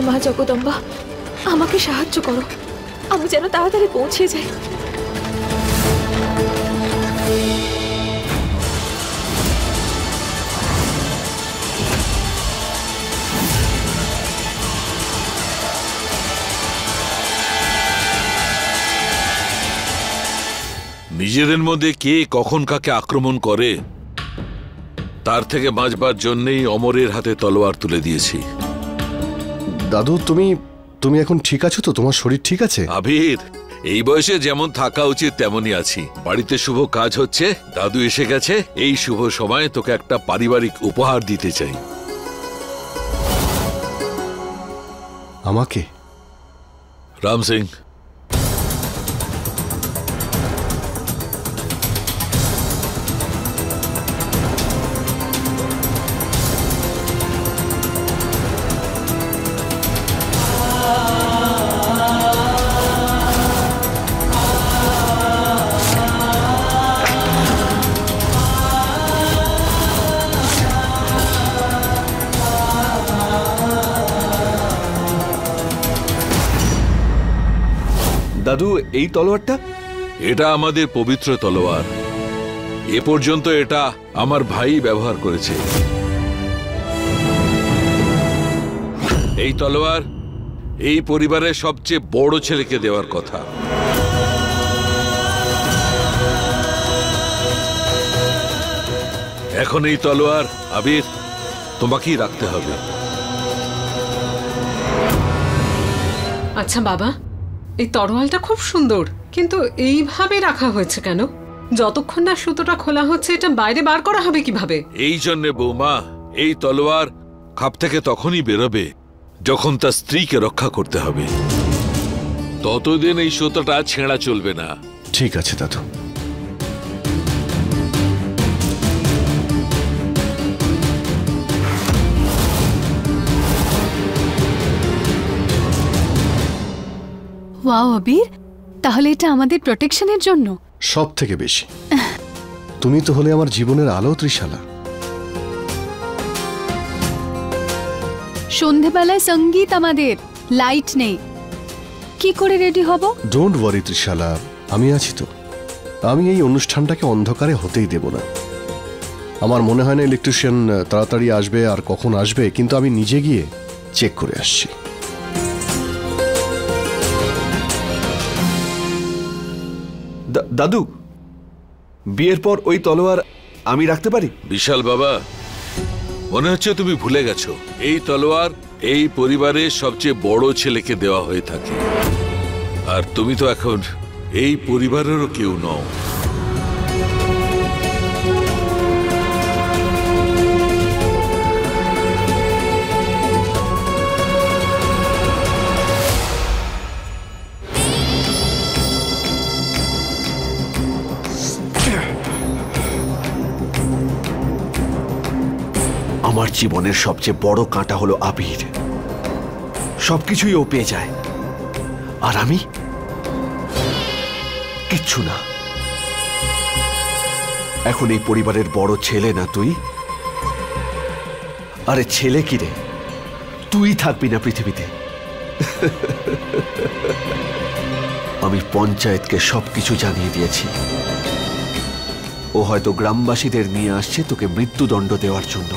মা জগদম্বা, আমাকে সাহায্য করো, আমি যেন তাড়াতাড়ি পৌঁছে যাই। নিজেদের মধ্যে কে কখন কাকে আক্রমণ করে তার থেকে বাঁচবার জন্যই অমরের হাতে তলোয়ার তুলে দিয়েছি। দাদু, তুমি এখন ঠিক আছো তো? তোমার শরীর ঠিক আছে? আবির, এই বয়সে যেমন থাকা উচিত তেমনই আছি। বাড়িতে শুভ কাজ হচ্ছে, দাদু এসে গেছে। এই শুভ সময়ে তোকে একটা পারিবারিক উপহার দিতে চাই। আমাকে? রাম সিং, দাদু, এই তলোয়ারটা? এটা আমাদের পবিত্র তলোয়ার। এ পর্যন্ত এটা আমার ভাই ব্যবহার করেছে। এই তলোয়ার এই পরিবারের সবচেয়ে বড় ছেলেকে দেওয়ার কথা। এখন এই তলোয়ার আবির তোমাকেই রাখতে হবে। আচ্ছা বাবা, এই তরোয়ালটা খুব সুন্দর, কিন্তু এইভাবে রাখা হয়েছে কেন? যতক্ষণ না সুতোটা খোলা হচ্ছে এটা বাইরে বার করা হবে কিভাবে? এই জন্যে বৌমা, এই তলোয়ার খাপ থেকে তখনই বেরোবে যখন তার স্ত্রীকে রক্ষা করতে হবে। ততদিন এই সুতোটা ছেঁড়া চলবে না। ঠিক আছে দাদু। ওয়াও আবির, তাহলে এটা আমাদের প্রোটেকশনের জন্য? সব থেকে বেশি। তুমি তো হলে আমার জীবনের আলো, ত্রিশালা। সন্ধেবেলায় সঙ্গীত, আমাদের লাইট নেই, কি করে রেডি হব? ডোন্ট ওয়ারি ত্রিশালা, আমি আছি তো। আমি এই অনুষ্ঠানটাকে অন্ধকারে হতেই দেব না। আমার মনে হয় না ইলেকট্রিশিয়ান তাড়াতাড়ি আসবে আর কখন আসবে, কিন্তু আমি নিজে গিয়ে চেক করে আসছি। দাদু, বিয়ের পর ওই তলোয়ার আমি রাখতে পারি? বিশাল বাবা, মনে হচ্ছে তুমি ভুলে গেছো, এই তলোয়ার এই পরিবারের সবচেয়ে বড় ছেলেকে দেওয়া হয়ে থাকে। আর তুমি তো এখন এই পরিবারেরও কেউ নও। আমার জীবনের সবচেয়ে বড় কাঁটা হলো আবির। সবকিছুই ও পেয়ে যায়, আর আমি কিচ্ছু না। এখন এই পরিবারের বড় ছেলে না তুই? আরে ছেলে কি রে, তুই থাকবি না পৃথিবীতে। আমি পঞ্চায়েতকে সবকিছু জানিয়ে দিয়েছি। ও হয়তো গ্রামবাসীদের নিয়ে আসছে তোকে মৃত্যুদণ্ড দেওয়ার জন্য।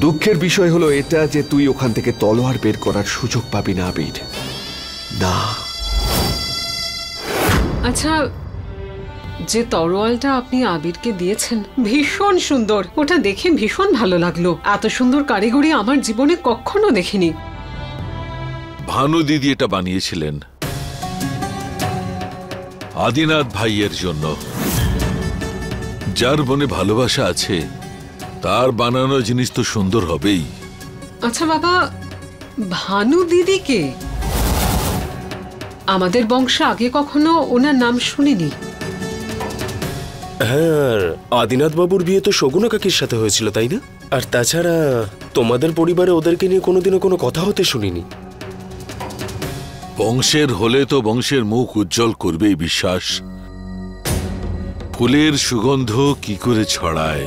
দুঃখের বিষয় হলো এটা যে তুই ওখান থেকে তলোয়ার বের করার সুযোগ পাবি না আবির, না। আচ্ছা, যে তরোয়ালটা আপনি আবিরকে দিয়েছেন ভীষণ সুন্দর, ওটা দেখে ভীষণ ভালো লাগলো। এত সুন্দর কারিগরি আমার জীবনে কখনো দেখিনি। ভানু দিদি এটা বানিয়েছিলেন আদিনাথ ভাইয়ের জন্য। যার মনে ভালোবাসা আছে তার বানানো জিনিস তো সুন্দর হবেই। আচ্ছা বাবা, ভানু দিদি কে? আমাদের বংশে আগে কখনো ওনার নাম শুনিনি। হ্যাঁ, আদিনাথ বাবুর বিয়ে তো শগুনা কাকির সাথে হয়েছিল, তাই না? আর তাছাড়া তোমাদের পরিবারে ওদেরকে নিয়ে কোনোদিনও কোনো কথা হতে শুনিনি। বংশের হলে তো বংশের মুখ উজ্জ্বল করবেই বিশ্বাস। ফুলের সুগন্ধ কি করে ছড়ায়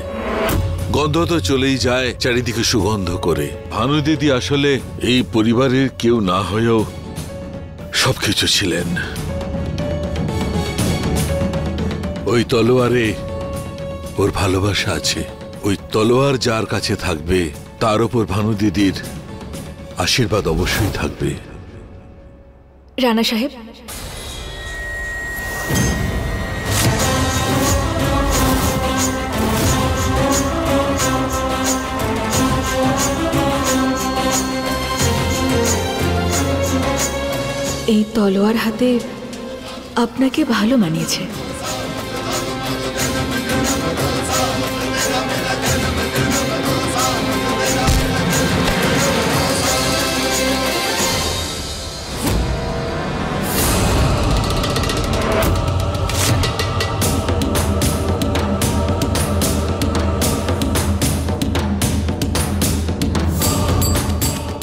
গন্ধ তো চলেই যায় চারিদিকে সুগন্ধ করে। ভানু দিদি আসলে এই পরিবারের কেউ না হয়েও সবকিছু ছিলেন। ওই তলোয়ারে ওর ভালোবাসা আছে। ওই তলোয়ার যার কাছে থাকবে তার উপর ভানু দিদির আশীর্বাদ অবশ্যই থাকবে। রানা সাহেব, এই তলোয়ার হাতে আপনাকে ভালো মানিয়েছে।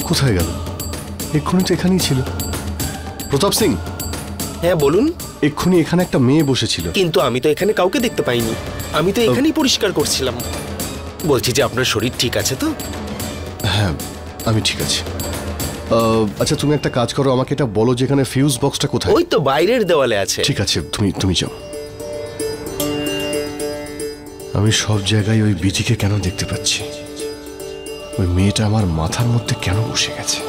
কোথায় গেল? এক্ষুনি তো এখানেই ছিল। প্রতাপ সিং। হ্যাঁ বলুন। এক্ষুনি এখানে একটা মেয়ে বসেছিল। কিন্তু আমি তো এখানে কাউকে দেখতে পাইনি। আমি তো এখানেই পরিষ্কার করছিলাম। বলছি যে আপনার শরীর ঠিক আছে তো? হ্যাঁ, আমি ঠিক আছি। আচ্ছা, তুমি একটা কাজ করো, আমাকে এটা বলো যেখানে ফিউজ বক্সটা কোথায়। ওই তো বাইরের দেওয়ালে আছে। ঠিক আছে, তুমি যাও। আমি সব জায়গায় ওই বিধিকে কেন দেখতে পাচ্ছি? ওই মেয়েটা আমার মাথার মধ্যে কেন বসে গেছে?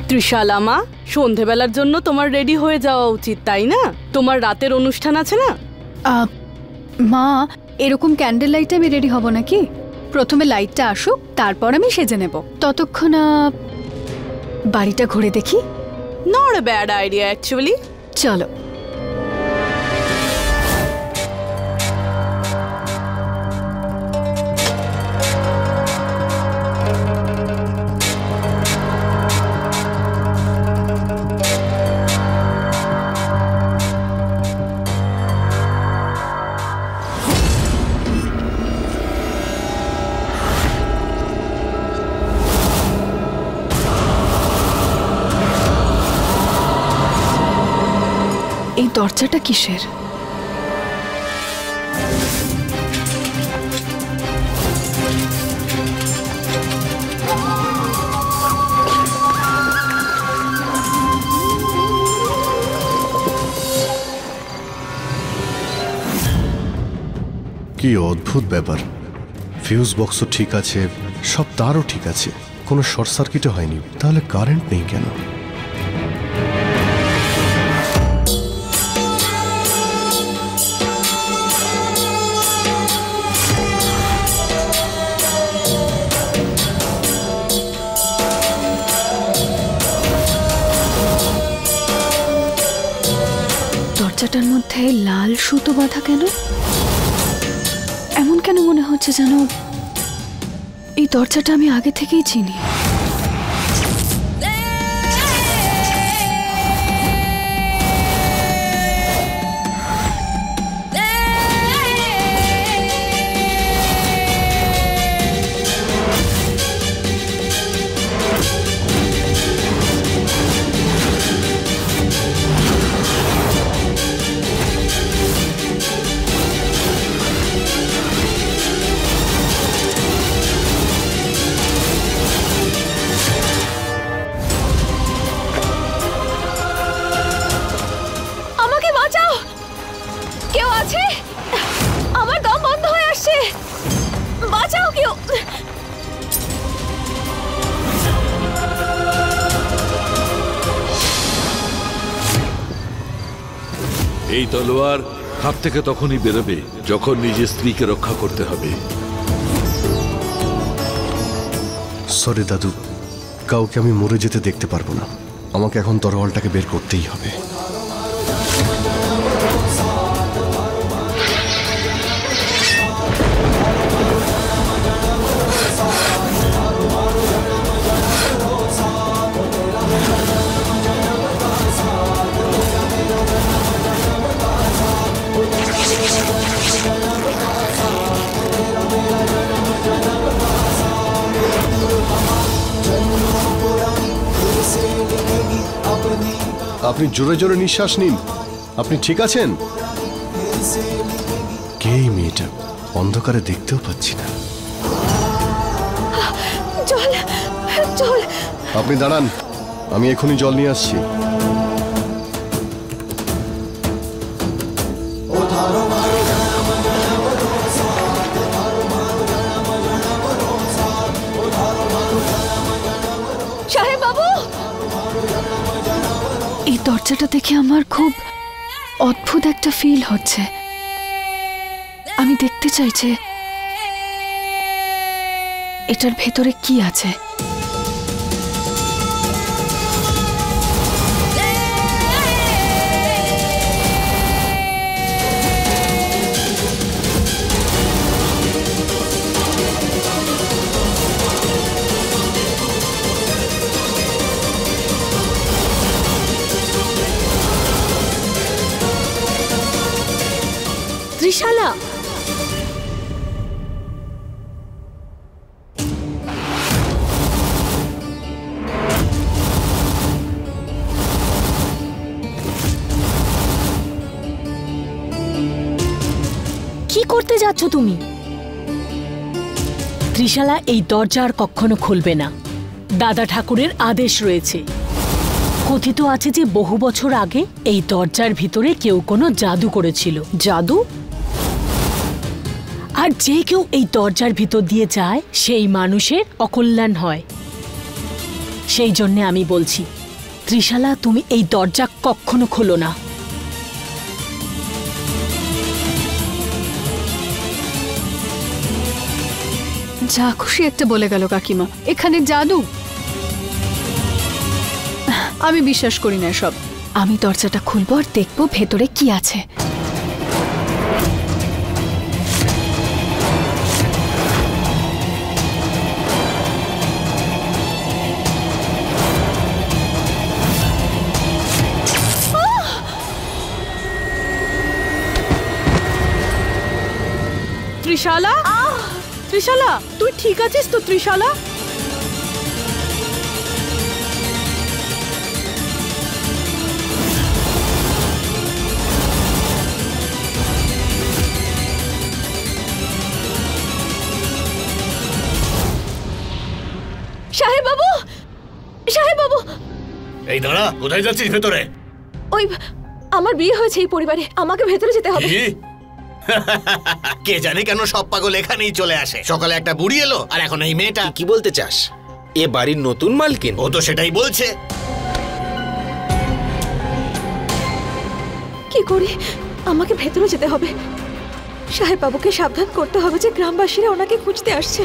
ত্রিশালামা, সন্ধেবেলার জন্য তোমার রেডি হয়ে যাওয়া উচিত, তাই না? তোমার রাতের অনুষ্ঠান আছে না? মা, এরকম ক্যান্ডেল লাইটে আমি রেডি হব নাকি? প্রথমে লাইটটা আসুক, তারপর আমি সেজে নেব। ততক্ষণ বাড়িটা ঘুরে দেখি। Not a bad idea actually. চলো। এই দরজাটা কিসের? কি অদ্ভুত ব্যাপার। ফিউজ বক্সও ঠিক আছে, সব তারও ঠিক আছে, কোনো শর্ট সার্কিটও হয়নি, তাহলে কারেন্ট নেই কেন? দরজাটার মধ্যে লাল সুতো বাঁধা কেন? এমন কেন মনে হচ্ছে যেন এই দরজাটা আমি আগে থেকেই চিনি। এই তলোয়ার হাত থেকে তখনই বেরোবে যখন নিজের স্ত্রীকে রক্ষা করতে হবে। সরি দাদু, কাউকে আমি মরে যেতে দেখতে পারবো না। আমাকে এখন তরোয়ালটাকে বের করতেই হবে। আপনি জোরে জোরে নিঃশ্বাস নিন। আপনি ঠিক আছেন? কে এই মেয়েটা? অন্ধকারে দেখতেও পাচ্ছি না। জল জল। আপনি দাঁড়ান, আমি এখনই জল নিয়ে আসছি। সাহেব বাবু, এই দরজাটা দেখে আমার খুব অদ্ভুত একটা ফিল হচ্ছে। আমি দেখতে চাইছে এটার ভেতরে কি আছে। ত্রিশালা, কি করতে যাচ্ছ তুমি? ত্রিশালা, এই দরজা আর কখনো খুলবে না। দাদা ঠাকুরের আদেশ রয়েছে। কথিত আছে যে বহু বছর আগে এই দরজার ভিতরে কেউ কোনো জাদু করেছিল। জাদু? আর যে কেউ এই দরজার ভিতর দিয়ে যায় সেই মানুষের অকল্যাণ হয়। সেই জন্য আমি বলছি, ত্রিশালা, তুমি এই দরজা কখনো খোলো না। যা খুশি একটা বলে গেল কাকিমা। এখানে জাদু? আমি বিশ্বাস করি না সব। আমি দরজাটা খুলবো আর দেখবো ভেতরে কি আছে। ত্রিশালা, ত্রিশালা, তুই ঠিক আছিস তো? ত্রিশালা, সাহেব বাবু, সাহেব বাবু। এই দাঁড়া, কোথায় যাচ্ছিস ভেতরে? ওই আমার বিয়ে হয়েছে এই পরিবারে, আমাকে ভেতরে যেতে হবে। কে জানে কেন সব পাগল এখানেই চলে আসে। সকালে একটা বুড়ি এলো আর এখন এই মেয়েটা। কি বলতে চাস? এ বাড়ির নতুন মালকিন? ও তো সেটাই বলছে। কি করি? আমাকে ভেতরে যেতে হবে। সাহেব বাবুকে সাবধান করতে হবে যে গ্রামবাসীরা ওনাকে খুঁজতে আসছে।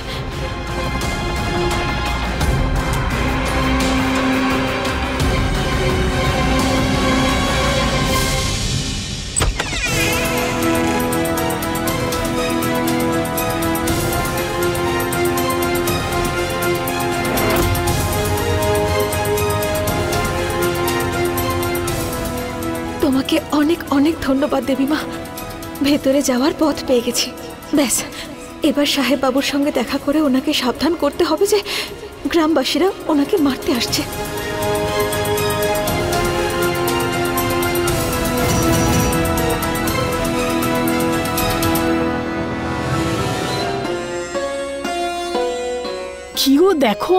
তোমাকে অনেক অনেক ধন্যবাদ দেবীমা। ভেতরে যাওয়ার পথ পেয়ে গেছি। ব্যাস, এবার সাহেব বাবুর সঙ্গে দেখা করে ওনাকে সাবধান করতে হবে যে গ্রামবাসীরা ওনাকে মারতে আসছে। কি গো, দেখো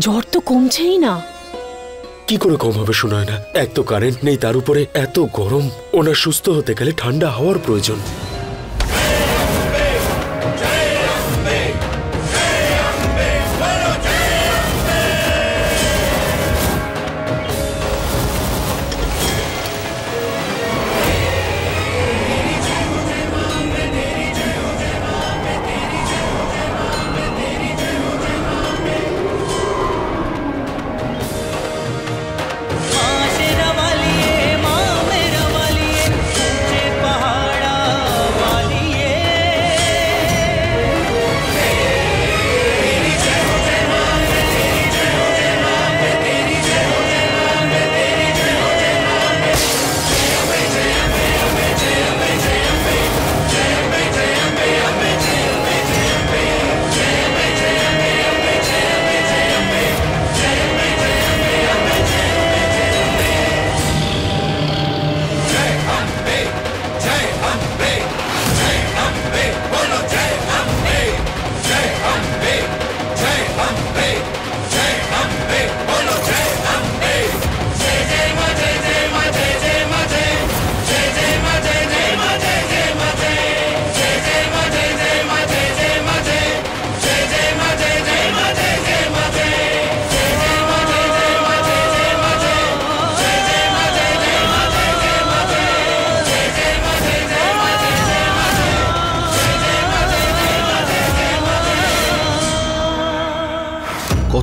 জ্বর তো কমছেই না। কি করে কম হবে শোনায় না? এক তো কারেন্ট নেই, তার উপরে এত গরম। ওনার সুস্থ হতে গেলে ঠান্ডা হাওয়ার প্রয়োজন।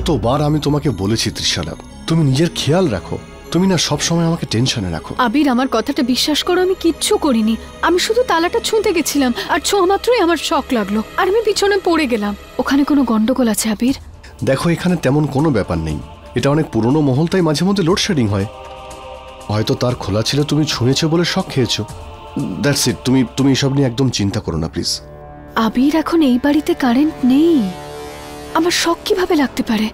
কতবার আমি তোমাকে বলেছি ত্রিশালা, তুমি নিজের খেয়াল রাখো। তুমি না সব সময় আমাকে টেনশনে রাখো। আবির, আমার কথাটা বিশ্বাস করো, আমি কিচ্ছু করিনি। আমি শুধু তালাটা ছুঁতে গেছিলাম, আর ছোঁয়া মাত্রই আমার শক লাগলো, আর আমি পিছনে পড়ে গেলাম। ওখানে কোনো গন্ডগোল আছে আবির? দেখো, এখানে তেমন কোনো ব্যাপার নেই। এটা অনেক পুরনো মহল, তাই মাঝে মধ্যে লোডশেডিং হয়। হয়তো তার খোলা ছিল, তুমি ছুঁয়েছো বলে শক খেয়েছো। That's it. তুমি এসব নিয়ে একদম চিন্তা করো না প্লিজ। আবির, এখন এই বাড়িতে কারেন্ট নেই, আমার শক কিভাবে লাগতে পারে?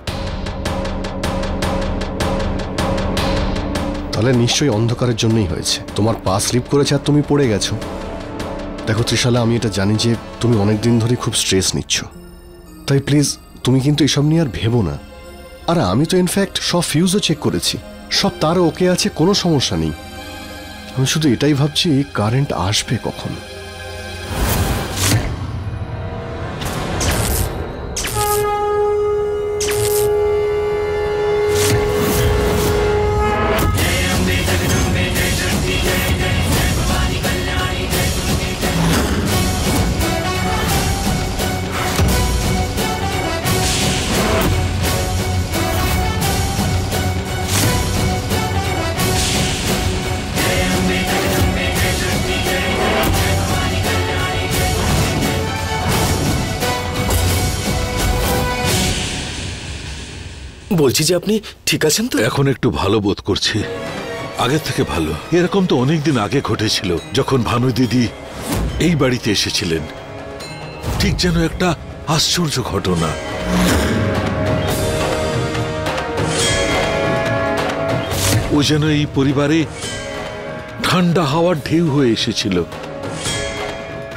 তাহলে নিশ্চয়ই অন্ধকারের জন্যই হয়েছে। তোমার পা স্লিপ করেছে আর তুমি পড়ে গেছো। দেখো ত্রিশালা, আমি এটা জানি যে তুমি অনেকদিন ধরে খুব স্ট্রেস নিচ্ছ, তাই প্লিজ তুমি কিন্তু এসব নিয়ে আর ভেবো না। আর আমি তো ইনফ্যাক্ট সব ফিউজও চেক করেছি, সব তারও ওকে আছে, কোনো সমস্যা নেই। আমি শুধু এটাই ভাবছি কারেন্ট আসবে কখন। বলছি যে আপনি ঠিক আছেন তো? এখন একটু ভালো বোধ করছি, আগের থেকে ভালো। এরকম তো অনেকদিন আগে ঘটেছিল, যখন ভানু দিদি এই বাড়িতে এসেছিলেন। ঠিক যেন একটা আশ্চর্য ঘটনা। ও যেন এই পরিবারে ঠান্ডা হাওয়ার ঢেউ হয়ে এসেছিল,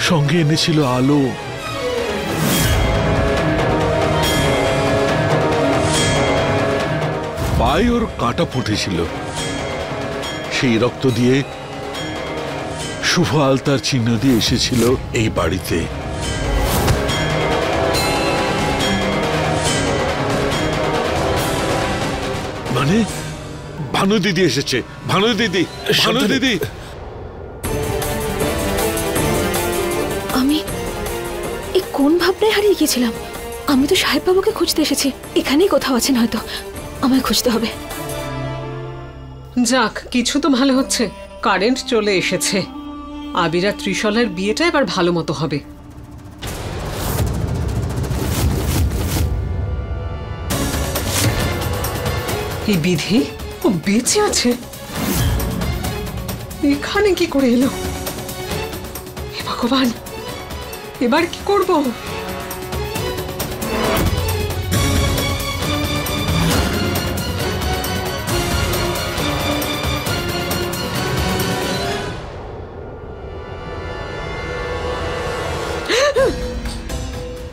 সঙ্গে এনেছিল আলো। পায়ে ওর কাঁটা ফুটেছিল, সেই রক্ত দিয়ে শুভ আলতার চিহ্ন দিয়ে এসেছিল এই বাড়িতে। মানে ভানু দিদি এসেছে। ভানু দিদি, ভানু দিদি। আমি এই কোন ভাবনায় হারিয়ে গিয়েছিলাম? আমি তো সাহেব বাবুকে খুঁজতে এসেছি, এখানেই কোথাও আছেন হয়তো, আমায় খুঁজতে হবে। যাক, কিছু তো ভালো হচ্ছে, কারেন্ট চলে এসেছে। আবির আর ত্রিশলার বিয়েটা এবার ভালো মতো হবে। এই বিধি, ও বেঁচে আছে? এখানে কি করে এলো? হে ভগবান, এবার কি করব?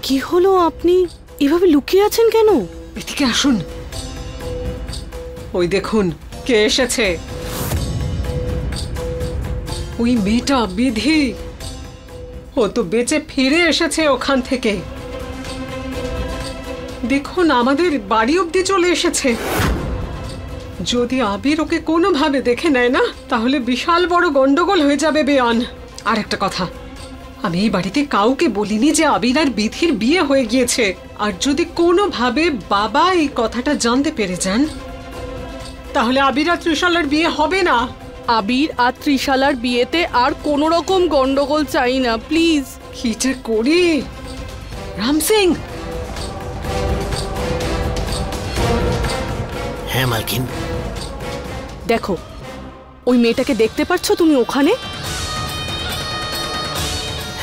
কি হলো, আপনি এভাবে লুকিয়ে আছেন কেন? এদিকে আসুন। ওই দেখুন কে এসেছে। ওই মেয়েটা বিধি, ও তো বেঁচে ফিরে এসেছে ওখান থেকে। দেখুন, আমাদের বাড়ি অব্দি চলে এসেছে। যদি আবির ওকে কোনোভাবে দেখে নেয় না, তাহলে বিশাল বড় গন্ডগোল হয়ে যাবে বেয়ান। আর একটা কথা, আমি এই বাড়িতে কাউকে বলিনি যে আবির আর বিধির বিয়ে হয়ে গিয়েছে। আর যদি কোনোভাবে বাবা এই কথাটা জানতে পেরে যান, তাহলে আবির আর ত্রিশালার বিয়ে হবে না। আবির আর ত্রিশালার বিয়েতে আর কোনো রকম গন্ডগোল চাই না, প্লিজ। কি যে করি রাম সিং। হ্যাঁ মালকিন। দেখো, ওই মেয়েটাকে দেখতে পাচ্ছ তুমি ওখানে?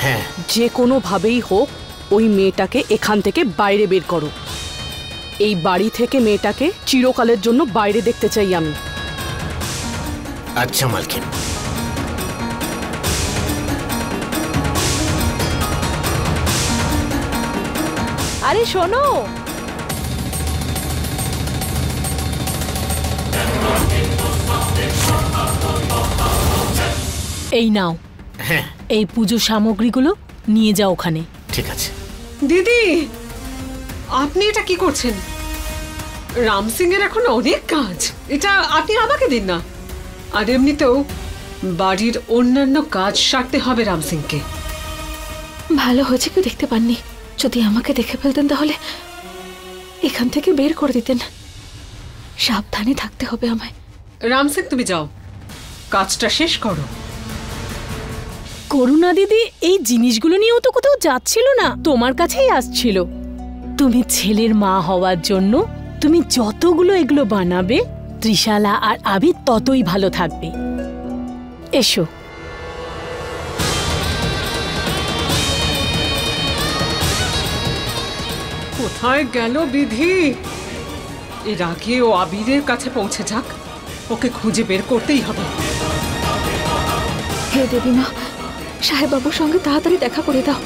হ্যাঁ। যে কোনো ভাবেই হোক ওই মেয়েটাকে এখান থেকে বাইরে বের করো। এই বাড়ি থেকে মেয়েটাকে চিরকালের জন্য বাইরে দেখতে চাই আমি। আচ্ছা মালকিন। আরে শোনো, এই নাও, হ্যাঁ এই পুজো সামগ্রীগুলো নিয়ে যাও ওখানে। ঠিক আছে। দিদি, আপনি এটা কি করছেন? রাম সিং এর এখন অনেক কাজ, এটা আপনি আমাকে দিন না। আর এমনিতেও বাড়ির অন্যান্য কাজ সারতে হবে রাম সিংকে। ভালো হয়েছে কেউ দেখতে পাননি, যদি আমাকে দেখে ফেলতেন তাহলে এখান থেকে বের করে দিতেন। সাবধানে থাকতে হবে আমায়। রাম সিং, তুমি যাও, কাজটা শেষ করো। করুণা দিদি এই জিনিসগুলো নিয়েও তো কোথাও যাচ্ছিল না, তোমার কাছেই আসছিল। তুমি ছেলের মা হওয়ার জন্য তুমি যতগুলো এগুলো বানাবে, ত্রিশালা আর আবির ততই ভালো থাকবে। এসো। কোথায় গেল বিধি? এর আগে ও আবিরের কাছে পৌঁছে যাক, ওকে খুঁজে বের করতেই হবে। হে দেবী মা, সাহেব বাবুর সঙ্গে তাড়াতাড়ি দেখা করে দাও।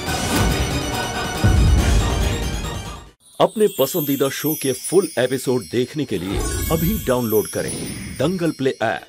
अपने पसंदीदा शो के फुल एपिसोड देखने के लिए अभी डाउनलोड करें दंगल प्ले ऐप।